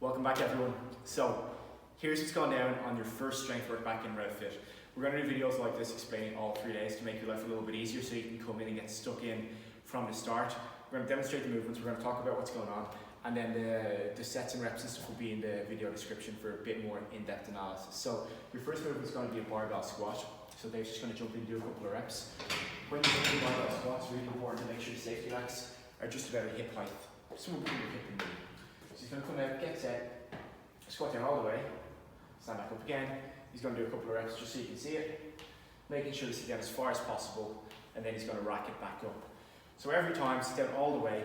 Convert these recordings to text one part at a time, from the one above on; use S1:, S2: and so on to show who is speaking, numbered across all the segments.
S1: Welcome back everyone. So here's what's gone down on your first strength work back in RevFit. We're going to do videos like this explaining all 3 days to make your life a little bit easier so you can come in and get stuck in from the start. We're going to demonstrate the movements, we're going to talk about what's going on, and then the sets and reps and stuff will be in the video description for a bit more in-depth analysis. So your first movement is going to be a barbell squash. So Dave's just going to jump in and do a couple of reps. When you do barbell squats, it's really important to make sure the safety racks are just about hip height, somewhere between your hip and knee. So he's going to come out, get set, squat down all the way, stand back up again. He's going to do a couple of reps just so you can see it, making sure to sit down as far as possible, and then he's going to rack it back up. So every time, sit down all the way.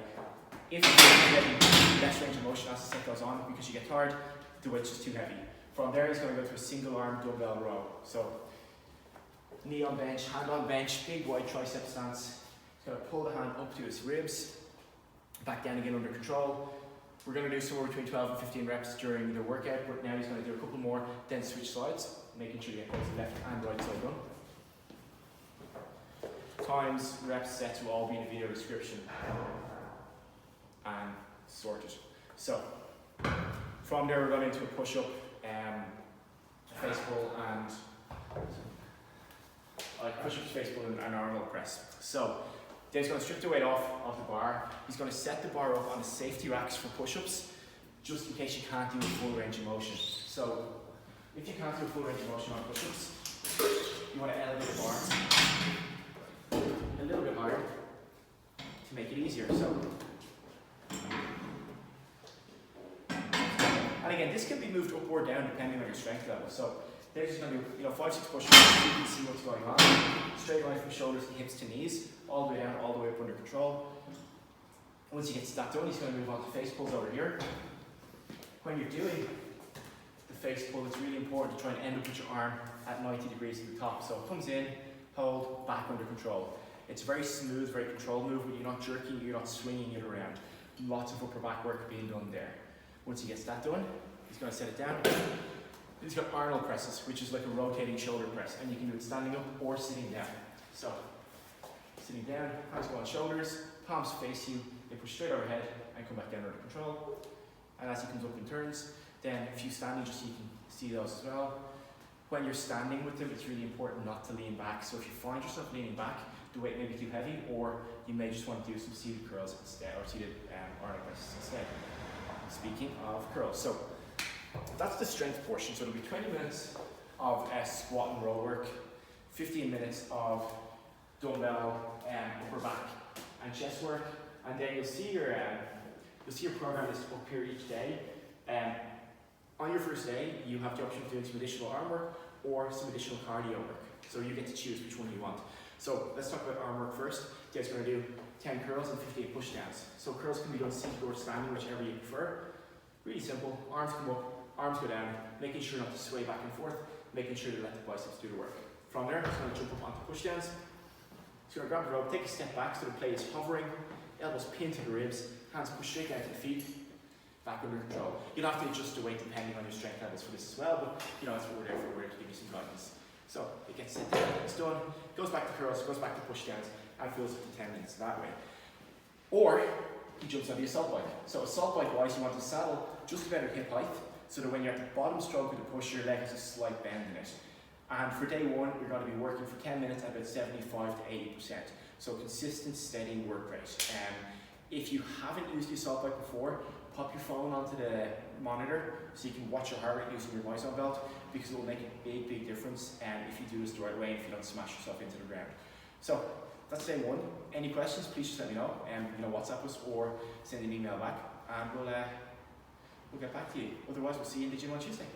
S1: If you're getting less range of motion as the set goes on because you get tired, the weight's just too heavy. From there, he's going to go to a single arm dumbbell row. So knee on bench, hand on bench, big wide tricep stance. He's going to pull the hand up to his ribs, back down again under control. We're going to do somewhere between 12 and 15 reps during the workout, but now he's going to do a couple more, then switch sides, making sure you get both the left and right side done. Times, reps, sets will all be in the video description and sorted. So from there we're going into a push-up, face pull and push-ups, face pull and Arnold Press. So Dave's going to strip the weight off of the bar. He's going to set the bar up on the safety racks for push-ups, just in case you can't do a full range of motion. So if you can't do a full range of motion on push-ups, you want to elevate the bar a little bit higher to make it easier. So, and again, this can be moved up or down depending on your strength level. So Dave's just going to do 5-6 push-ups so you can see what's going on. Straight line from shoulders to hips to knees, all the way down, all the way up under control. Once he gets that done, he's going to move on to face pulls over here. When you're doing the face pull, it's really important to try and end up with your arm at 90 degrees at the top. So it comes in, hold, back under control. It's a very smooth, very controlled movement. You're not jerking, you're not swinging it around. Lots of upper back work being done there. Once he gets that done, he's going to set it down. He's got Arnold Presses, which is like a rotating shoulder press, and you can do it standing up or sitting down. So, sitting down, hands go on shoulders, palms face you, they push straight overhead and come back down under control. And as he comes up and turns, then a few standing just so you can see those as well. When you're standing with them, it's really important not to lean back. So if you find yourself leaning back, the weight may be too heavy, or you may just want to do some seated curls instead, or seated Arnold Presses instead. Speaking of curls, so that's the strength portion. So it'll be 20 minutes of squat and row work, 15 minutes of dumbbell, upper back and chest work, and then you'll see your program list up here each day. On your first day, you have the option of doing some additional arm work or some additional cardio work. So you get to choose which one you want. So let's talk about arm work first. Dave's going to do 10 curls and 58 pushdowns. So curls can be done seated or standing, whichever you prefer. Really simple. Arms come up, arms go down, making sure not to sway back and forth, making sure to let the biceps do the work. From there, he's going to jump up onto pushdowns. He's going to grab the rope, take a step back so the plate is hovering, elbows pinned to the ribs, hands push straight down to the feet, back under control. You'll have to adjust the weight depending on your strength levels for this as well, but that's what we're there for. We're there to give you some guidance. So it gets set down, it's done, goes back to curls, goes back to pushdowns, and fills up to 10 minutes that way. Or he jumps on the assault bike. So assault bike wise, you want to saddle just about at hip height, so that when you're at the bottom stroke of the push, your leg has a slight bend in it. And for day one, you're going to be working for 10 minutes at about 75 to 80%. So consistent, steady work rate. If you haven't used the assault bike before, pop your phone onto the monitor so you can watch your heart rate using your Wi-Fi belt, because it will make a big, big difference if you do this the right way and if you don't smash yourself into the ground. So that's day one. Any questions, please just let me know. WhatsApp us or send an email back, and we'll get back to you. Otherwise, we'll see you in the gym on Tuesday.